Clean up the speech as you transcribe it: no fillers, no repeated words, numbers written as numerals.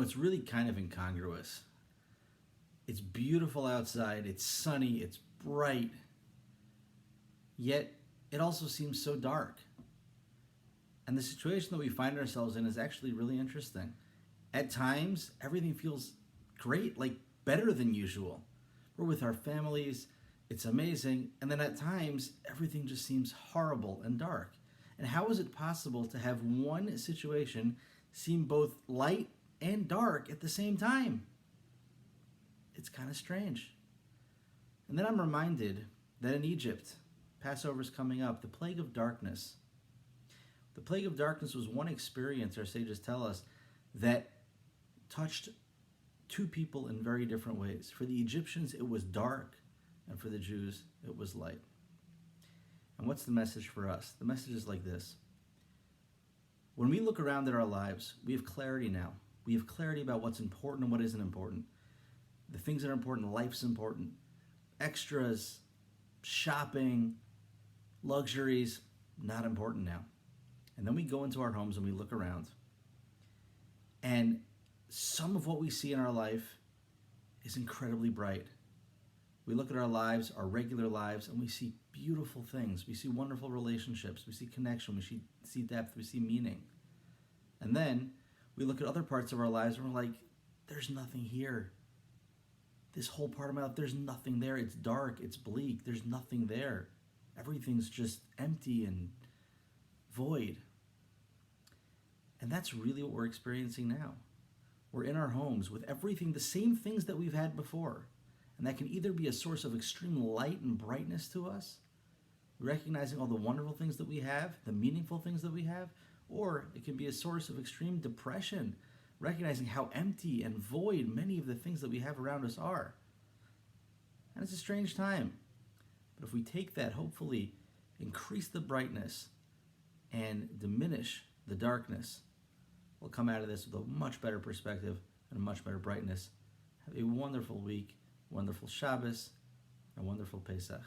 It's really kind of incongruous. It's beautiful outside, it's sunny, it's bright, yet it also seems so dark. And the situation that we find ourselves in is actually really interesting. At times, everything feels great, like better than usual. We're with our families, it's amazing, and then at times, everything just seems horrible and dark. And how is it possible to have one situation seem both light and dark at the same time? It's kind of strange. And then I'm reminded that in Egypt, Passover's coming up, the plague of darkness. The plague of darkness was one experience, our sages tell us, that touched two people in very different ways. For the Egyptians, it was dark, and for the Jews, it was light. And what's the message for us? The message is like this. When we look around at our lives, we have clarity now. We have clarity about what's important and what isn't important. The things that are important, life's important. Extras, shopping, luxuries, not important now. And then we go into our homes and we look around. And some of what we see in our life is incredibly bright. We look at our lives, our regular lives, and we see beautiful things. We see wonderful relationships. We see connection. We see depth. We see meaning. And then we look at other parts of our lives and we're like, there's nothing here. This whole part of my life, there's nothing there. It's dark. It's bleak. There's nothing there. Everything's just empty and void. And that's really what we're experiencing now. We're in our homes with everything, the same things that we've had before. And that can either be a source of extreme light and brightness to us, recognizing all the wonderful things that we have, the meaningful things that we have, or it can be a source of extreme depression, recognizing how empty and void many of the things that we have around us are. And it's a strange time. But if we take that, hopefully increase the brightness and diminish the darkness, we'll come out of this with a much better perspective and a much better brightness. Have a wonderful week, wonderful Shabbos, and wonderful Pesach.